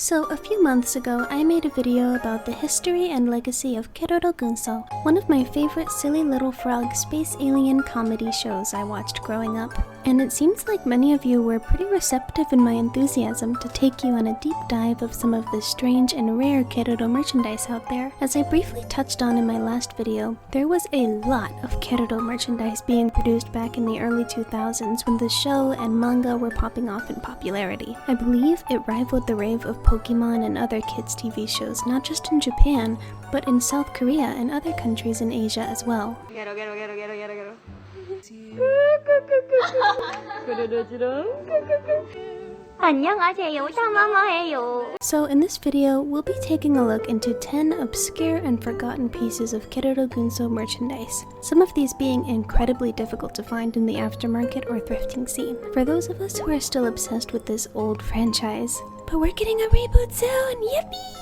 So a few months ago, I made a video about the history and legacy of Keroro Gunso, one of my favorite silly little frog space alien comedy shows I watched growing up. And it seems like many of you were pretty receptive in my enthusiasm to take you on a deep dive of some of the strange and rare Keroro merchandise out there. As I briefly touched on in my last video, there was a lot of Keroro merchandise being produced back in the early 2000s when the show and manga were popping off in popularity. I believe it rivaled the rave of Pokemon and other kids' TV shows, not just in Japan, but in South Korea and other countries in Asia as well. So in this video, we'll be taking a look into 10 obscure and forgotten pieces of Keroro Gunso merchandise, some of these being incredibly difficult to find in the aftermarket or thrifting scene, for those of us who are still obsessed with this old franchise. But we're getting a reboot soon! Yippee!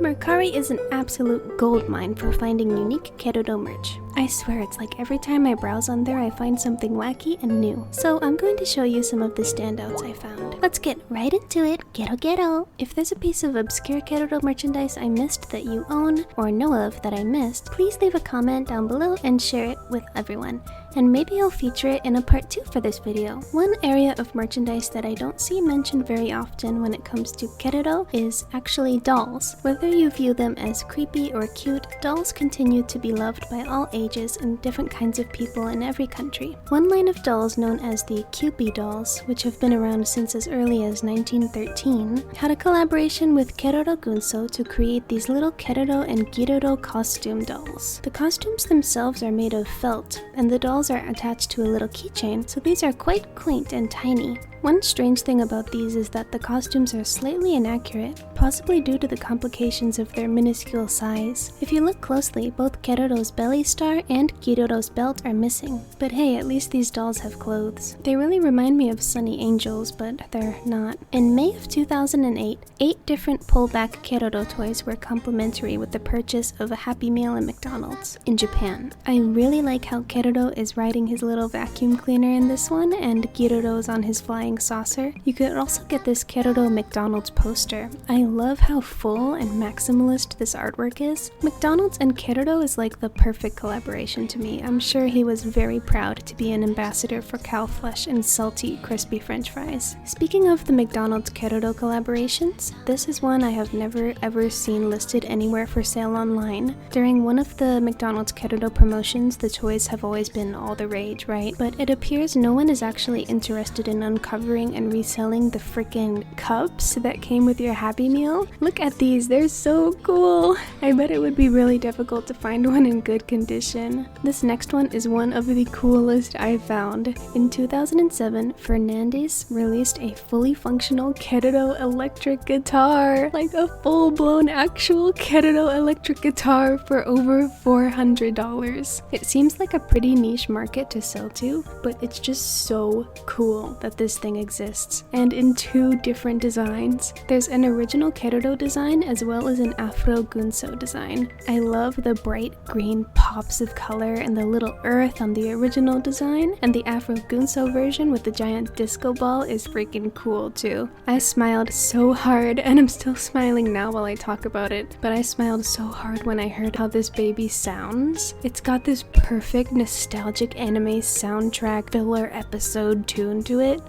Mercari is an absolute goldmine for finding unique Keroro merch. I swear it's like every time I browse on there I find something wacky and new. So I'm going to show you some of the standouts I found. Let's get right into it, ghetto! If there's a piece of obscure Keroro merchandise I missed that you own, or know of that I missed, please leave a comment down below and share it with everyone. And maybe I'll feature it in a part 2 for this video. One area of merchandise that I don't see mentioned very often when it comes to Keroro is actually dolls. Whether you view them as creepy or cute, dolls continue to be loved by all ages and different kinds of people in every country. One line of dolls known as the Kewpie dolls, which have been around since as early as 1913, had a collaboration with Keroro Gunso to create these little Keroro and Giroro costume dolls. The costumes themselves are made of felt, and the dolls are attached to a little keychain, so these are quite quaint and tiny. One strange thing about these is that the costumes are slightly inaccurate, possibly due to the complications of their minuscule size. If you look closely, both Keroro's belly star and Giroro's belt are missing. But hey, at least these dolls have clothes. They really remind me of Sunny Angels, but they're not. In May of 2008, 8 different pullback Keroro toys were complimentary with the purchase of a Happy Meal at McDonald's in Japan. I really like how Keroro is riding his little vacuum cleaner in this one, and Giroro's on his flying saucer. You could also get this Keroro McDonald's poster. I love how full and maximalist this artwork is. McDonald's and Keroro is like the perfect collaboration to me. I'm sure he was very proud to be an ambassador for cow flesh and salty, crispy french fries. Speaking of the McDonald's Keroro collaborations, this is one I have never ever seen listed anywhere for sale online. During one of the McDonald's Keroro promotions, the toys have always been all the rage, right? But it appears no one is actually interested in uncovering and reselling the freaking cups that came with your Happy Meal. Look at these, they're so cool. I bet it would be really difficult to find one in good condition. This next one is one of the coolest I've found. In 2007, Fernandez released a fully functional Keroro electric guitar, like a full-blown actual Keroro electric guitar for over $400. It seems like a pretty niche market to sell to, but it's just so cool that this thing exists, and in 2 different designs. There's an original Keroro design as well as an Afro Gunso design. I love the bright green pops of color and the little earth on the original design, and the Afro Gunso version with the giant disco ball is freaking cool too. I smiled so hard, and I'm still smiling now while I talk about it, but I smiled so hard when I heard how this baby sounds. It's got this perfect nostalgic anime soundtrack filler episode tune to it.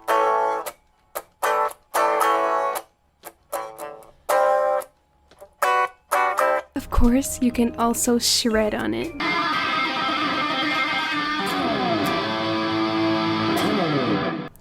Of course, you can also shred on it.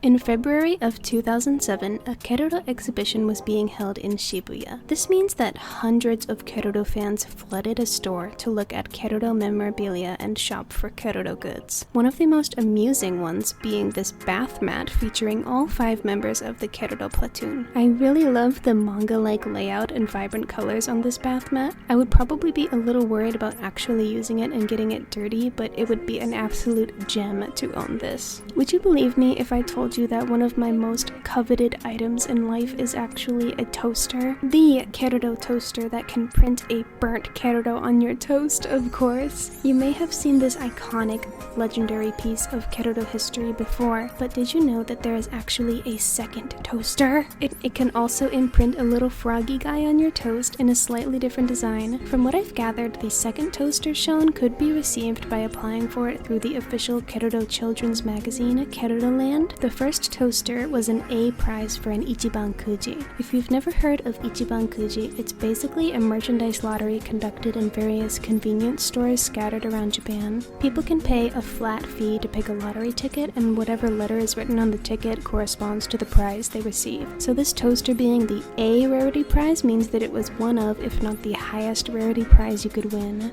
In February of 2007, a Keroro exhibition was being held in Shibuya. This means that hundreds of Keroro fans flooded a store to look at Keroro memorabilia and shop for Keroro goods. One of the most amusing ones being this bath mat featuring all 5 members of the Keroro platoon. I really love the manga-like layout and vibrant colors on this bath mat. I would probably be a little worried about actually using it and getting it dirty, but it would be an absolute gem to own this. Would you believe me if I told you you that one of my most coveted items in life is actually a toaster. The Keroro toaster that can print a burnt Keroro on your toast, of course. You may have seen this iconic, legendary piece of Keroro history before, but did you know that there is actually a second toaster? It can also imprint a little froggy guy on your toast in a slightly different design. From what I've gathered, the second toaster shown could be received by applying for it through the official Keroro children's magazine, Keroro Land. The first toaster was an A prize for an Ichiban Kuji. If you've never heard of Ichiban Kuji, it's basically a merchandise lottery conducted in various convenience stores scattered around Japan. People can pay a flat fee to pick a lottery ticket, and whatever letter is written on the ticket corresponds to the prize they receive. So this toaster being the A rarity prize means that it was one of, if not the highest rarity prize you could win.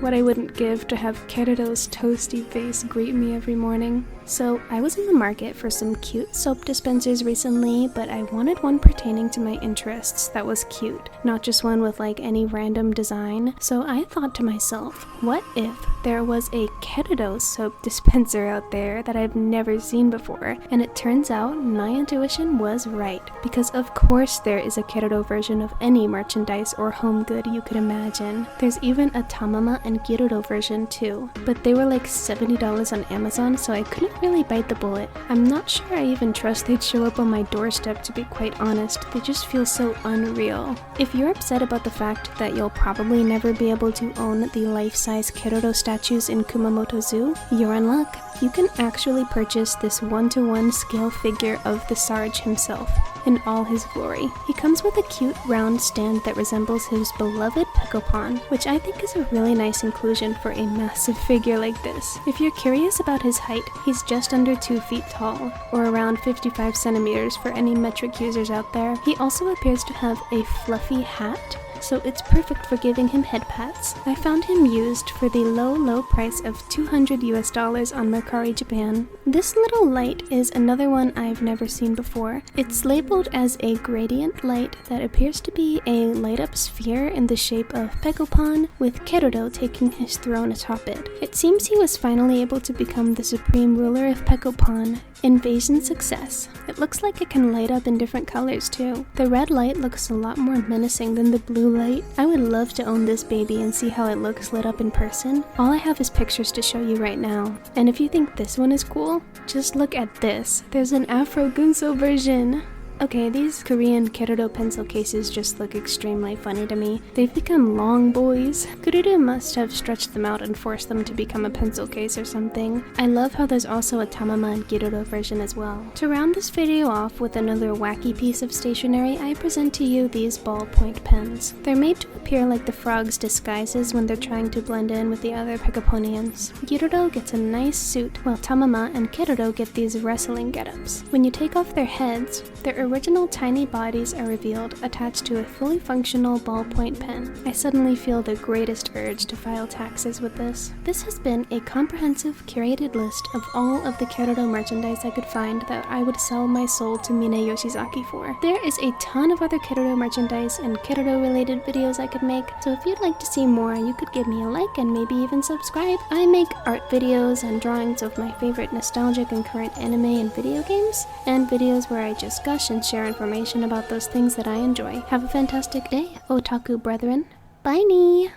What I wouldn't give to have Keroro's toasty face greet me every morning. So I was in the market for some cute soap dispensers recently, but I wanted one pertaining to my interests that was cute, not just one with like any random design. So I thought to myself, what if there was a Keroro soap dispenser out there that I've never seen before? And it turns out my intuition was right, because of course there is a Keroro version of any merchandise or home good you could imagine. There's even a Tamama and Keroro version too, but they were like $70 on Amazon, so I couldn't really bite the bullet. I'm not sure I even trust they'd show up on my doorstep, to be quite honest. They just feel so unreal. If you're upset about the fact that you'll probably never be able to own the life-size Keroro statues in Kumamoto Zoo, you're in luck. You can actually purchase this 1-to-1 scale figure of the Sarge himself in all his glory. He comes with a cute round stand that resembles his beloved Pekopon, which I think is a really nice inclusion for a massive figure like this. If you're curious about his height, he's just under 2 feet tall, or around 55 centimeters for any metric users out there. He also appears to have a fluffy hat, so it's perfect for giving him head pats. I found him used for the low price of $200 on Mercari Japan. This little light is another one I've never seen before. It's labeled as a gradient light that appears to be a light-up sphere in the shape of Pekopon, with Keroro taking his throne atop it. It seems he was finally able to become the supreme ruler of Pekopon. Invasion success. It looks like it can light up in different colors too. The red light looks a lot more menacing than the blue light. I would love to own this baby and see how it looks lit up in person. All I have is pictures to show you right now. And if you think this one is cool, just look at this. There's an Afro Gunso version. Okay, these Korean Keroro pencil cases just look extremely funny to me. They've become long boys. Keroro must have stretched them out and forced them to become a pencil case or something. I love how there's also a Tamama and Keroro version as well. To round this video off with another wacky piece of stationery, I present to you these ballpoint pens. They're made to appear like the frog's disguises when they're trying to blend in with the other Pekoponians. Keroro gets a nice suit, while Tamama and Keroro get these wrestling getups. When you take off their heads, their original tiny bodies are revealed, attached to a fully functional ballpoint pen. I suddenly feel the greatest urge to file taxes with this. This has been a comprehensive, curated list of all of the Keroro merchandise I could find that I would sell my soul to Mine Yoshizaki for. There is a ton of other Keroro merchandise and Keroro-related videos I could make, so if you'd like to see more, you could give me a like and maybe even subscribe. I make art videos and drawings of my favorite nostalgic and current anime and video games, and videos where I just gush and share information about those things that I enjoy. Have a fantastic day, otaku brethren. Bye-nie!